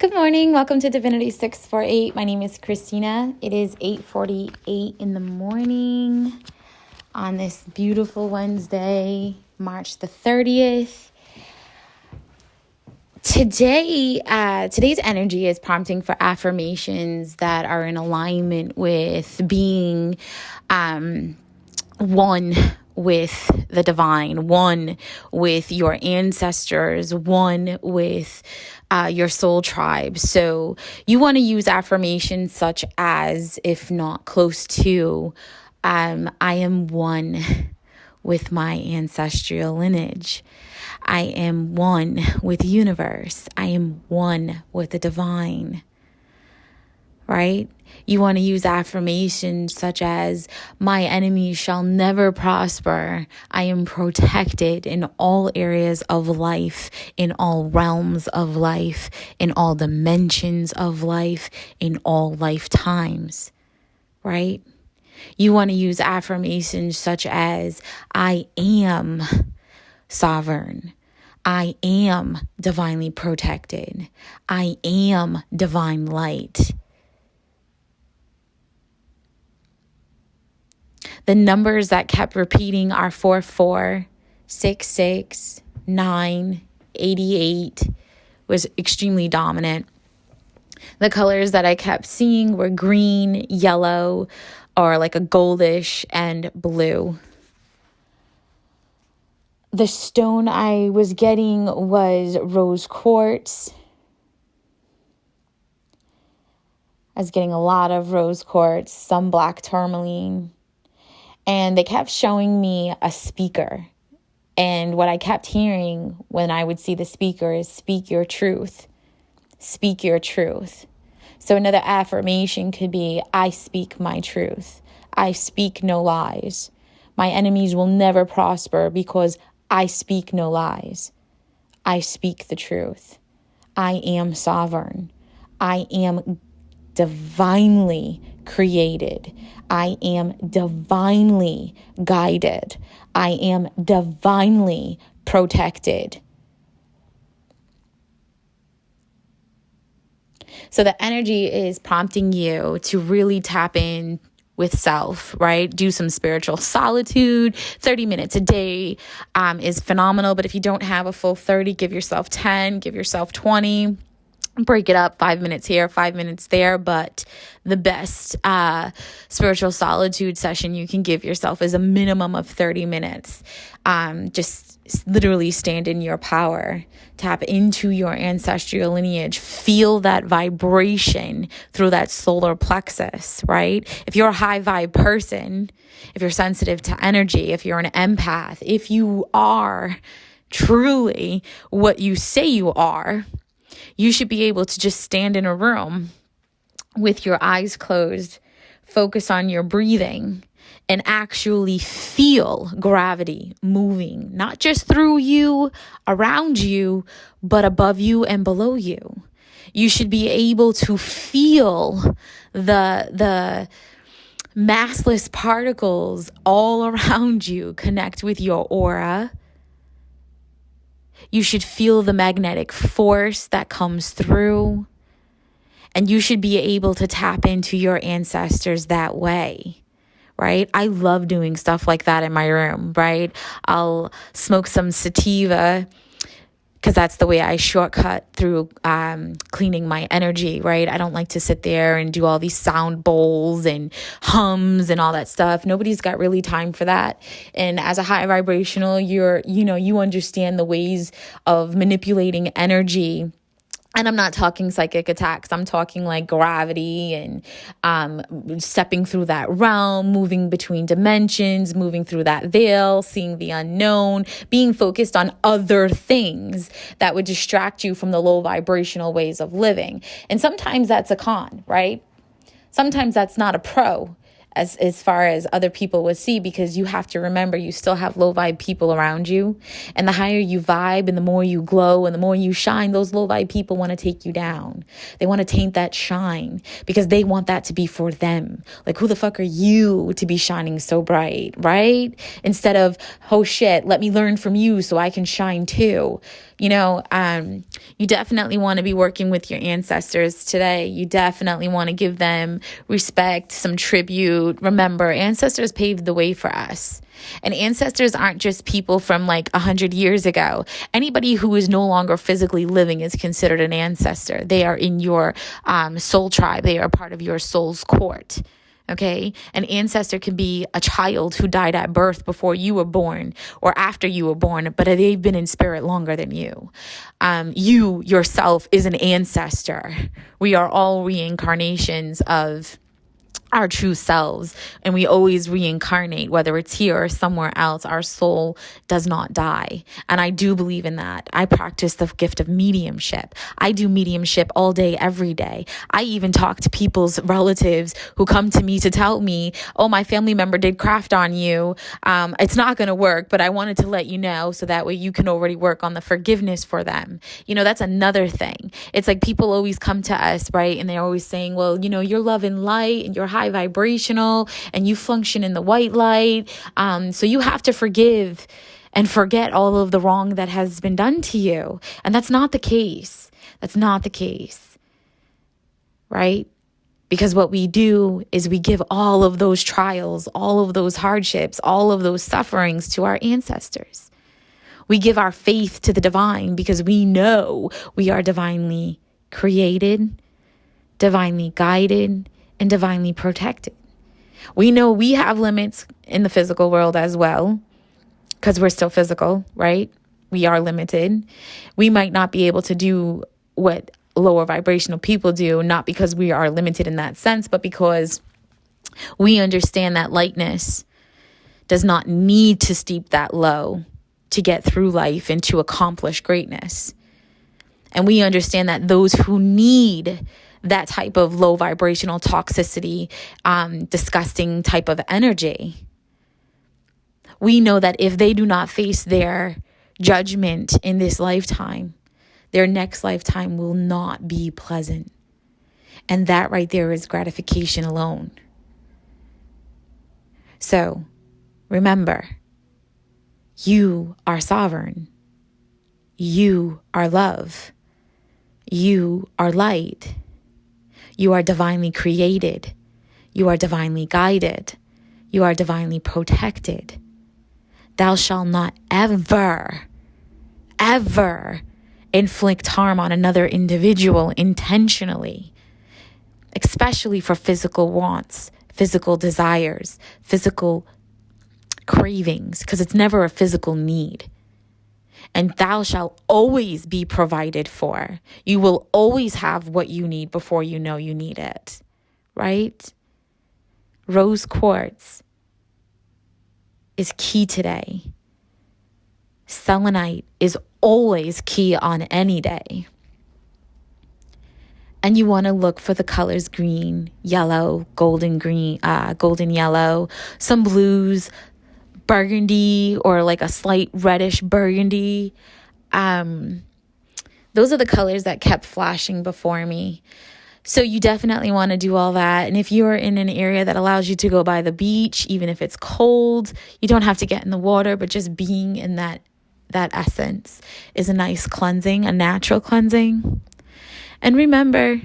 Good morning. Welcome to Divinity 648. My name is Christina. It is 8:48 in the morning on this beautiful Wednesday, March the 30th. Today's energy is prompting for affirmations that are in alignment with being one with the divine, one with your ancestors, one with your soul tribe. So you want to use affirmations such as, if not close to, I am one with my ancestral lineage. I am one with the universe. I am one with the divine. Right? You want to use affirmations such as, my enemies shall never prosper. I am protected in all areas of life, in all realms of life, in all dimensions of life, in all lifetimes. Right? You want to use affirmations such as, I am sovereign. I am divinely protected. I am divine light. The numbers that kept repeating are 44, 66, 9, 88 was extremely dominant. The colors that I kept seeing were green, yellow, or like a goldish, and blue. The stone I was getting was rose quartz. I was getting a lot of rose quartz, some black tourmaline. And they kept showing me a speaker. And what I kept hearing when I would see the speaker is, speak your truth. Speak your truth. So another affirmation could be, I speak my truth. I speak no lies. My enemies will never prosper because I speak no lies. I speak the truth. I am sovereign. I am divinely created. I am divinely guided. I am divinely protected. So the energy is prompting you to really tap in with self, right? Do some spiritual solitude. 30 minutes a day is phenomenal. But if you don't have a full 30, give yourself 10, give yourself 20. Break it up, 5 minutes here, 5 minutes there. But the best spiritual solitude session you can give yourself is a minimum of 30 minutes. Just literally stand in your power, tap into your ancestral lineage, feel that vibration through that solar plexus, right? If you're a high vibe person, if you're sensitive to energy, if you're an empath, if you are truly what you say you are, you should be able to just stand in a room with your eyes closed, focus on your breathing, and actually feel gravity moving, not just through you, around you, but above you and below you. You should be able to feel the massless particles all around you connect with your aura. You should feel the magnetic force that comes through. And you should be able to tap into your ancestors that way, right? I love doing stuff like that in my room, right? I'll smoke some sativa because that's the way I shortcut through cleaning my energy, right? I don't like to sit there and do all these sound bowls and hums and all that stuff. Nobody's got really time for that. And as a high vibrational, you understand the ways of manipulating energy. And I'm not talking psychic attacks. I'm talking like gravity and stepping through that realm, moving between dimensions, moving through that veil, seeing the unknown, being focused on other things that would distract you from the low vibrational ways of living. And sometimes that's a con, right? Sometimes that's not a pro. as far as other people would see, because you have to remember you still have low vibe people around you. And the higher you vibe and the more you glow and the more you shine, those low vibe people want to take you down. They want to taint that shine because they want that to be for them. Like, who the fuck are you to be shining so bright, right? Instead of, oh shit, let me learn from you so I can shine too. You know, you definitely want to be working with your ancestors today. You definitely want to give them respect, some tribute. Remember, ancestors paved the way for us. And ancestors aren't just people from like 100 years ago. Anybody who is no longer physically living is considered an ancestor. They are in your soul tribe. They are part of your soul's court. Okay, an ancestor can be a child who died at birth before you were born or after you were born, but they've been in spirit longer than you. You yourself is an ancestor. We are all reincarnations of our true selves, and we always reincarnate, whether it's here or somewhere else. Our soul does not die, and I do believe in that. I practice the gift of mediumship. I do mediumship all day, every day. I even talk to people's relatives who come to me to tell me, oh, my family member did craft on you. It's not going to work, but I wanted to let you know so that way you can already work on the forgiveness for them. You know, that's another thing. It's like people always come to us, right? And they're always saying, well, you know, you're love and light and you're high vibrational and you function in the white light. So you have to forgive and forget all of the wrong that has been done to you. And that's not the case. That's not the case. Right? Because what we do is we give all of those trials, all of those hardships, all of those sufferings to our ancestors. We give our faith to the divine because we know we are divinely created, divinely guided, and divinely protected. We know we have limits in the physical world as well, because we're still physical, right? We are limited. We might not be able to do what lower vibrational people do, not because we are limited in that sense, but because we understand that lightness does not need to steep that low to get through life and to accomplish greatness. And we understand that those who need that type of low vibrational toxicity, disgusting type of energy, we know that if they do not face their judgment in this lifetime, their next lifetime will not be pleasant. And that right there is gratification alone. So remember, you are sovereign. You are love. You are light. You are divinely created. You are divinely guided. You are divinely protected. Thou shalt not ever, ever inflict harm on another individual intentionally, especially for physical wants, physical desires, physical cravings, because it's never a physical need. And thou shalt always be provided for. You will always have what you need before you know you need it, right? Rose quartz is key today. Selenite is always key on any day. And you want to look for the colors green, yellow, golden green, golden yellow, some blues, burgundy, or like a slight reddish burgundy. Those are the colors that kept flashing before me. So you definitely want to do all that. And if you're in an area that allows you to go by the beach, even if it's cold, you don't have to get in the water, but just being in that essence is a nice cleansing, a natural cleansing. And remember,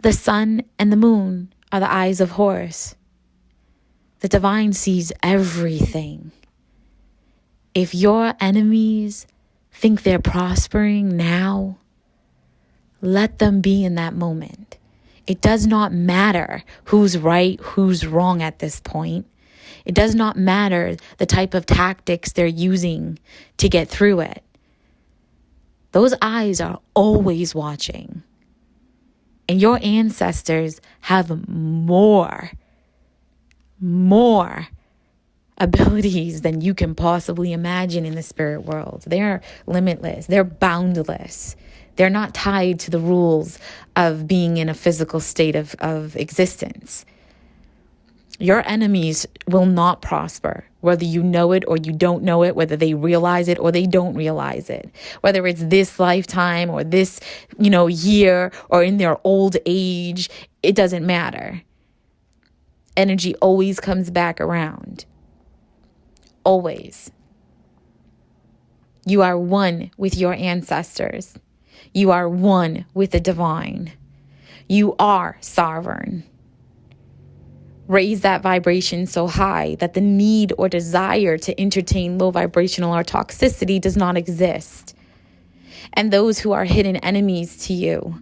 the sun and the moon are the eyes of Horus. The divine sees everything. If your enemies think they're prospering now, let them be in that moment. It does not matter who's right, who's wrong at this point. It does not matter the type of tactics they're using to get through it. Those eyes are always watching. And your ancestors have more abilities than you can possibly imagine in the spirit world. They're limitless. They're boundless. They're not tied to the rules of being in a physical state of existence. Your enemies will not prosper, whether you know it or you don't know it, whether they realize it or they don't realize it, whether it's this lifetime or this, year or in their old age. It doesn't matter. Energy always comes back around. Always. You are one with your ancestors. You are one with the divine. You are sovereign. Raise that vibration so high that the need or desire to entertain low vibrational or toxicity does not exist. And those who are hidden enemies to you,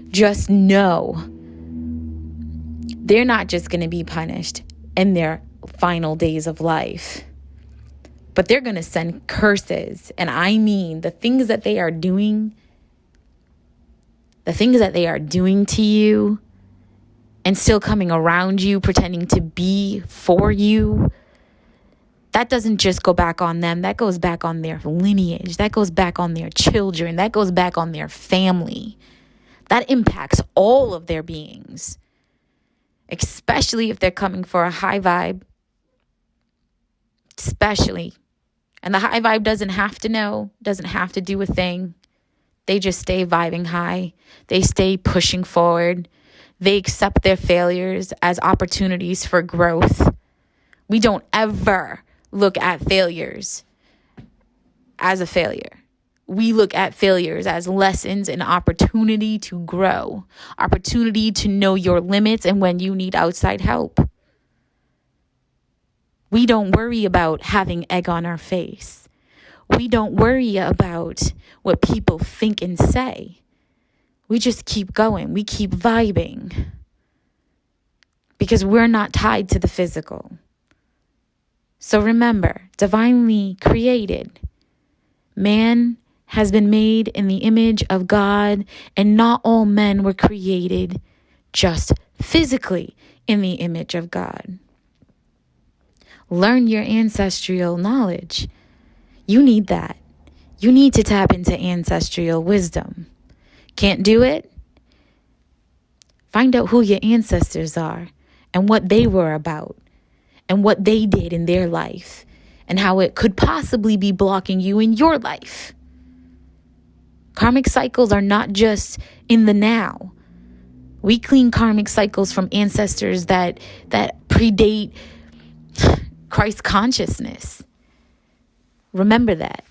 just know they're not just going to be punished in their final days of life, but they're going to send curses. And I mean the things that they are doing, to you, and still coming around you, pretending to be for you. That doesn't just go back on them. That goes back on their lineage. That goes back on their children. That goes back on their family. That impacts all of their beings, especially if they're coming for a high vibe. Especially. And the high vibe doesn't have to know, doesn't have to do a thing. They just stay vibing high. They stay pushing forward. They accept their failures as opportunities for growth. We don't ever look at failures as a failure. We look at failures as lessons and opportunity to grow, opportunity to know your limits and when you need outside help. We don't worry about having egg on our face. We don't worry about what people think and say. We just keep going. We keep vibing because we're not tied to the physical. So remember, divinely created. Man has been made in the image of God, and not all men were created just physically in the image of God. Learn your ancestral knowledge. You need that. You need to tap into ancestral wisdom. Can't do it? Find out who your ancestors are and what they were about and what they did in their life and how it could possibly be blocking you in your life. Karmic cycles are not just in the now. We clean karmic cycles from ancestors that predate Christ consciousness. Remember that.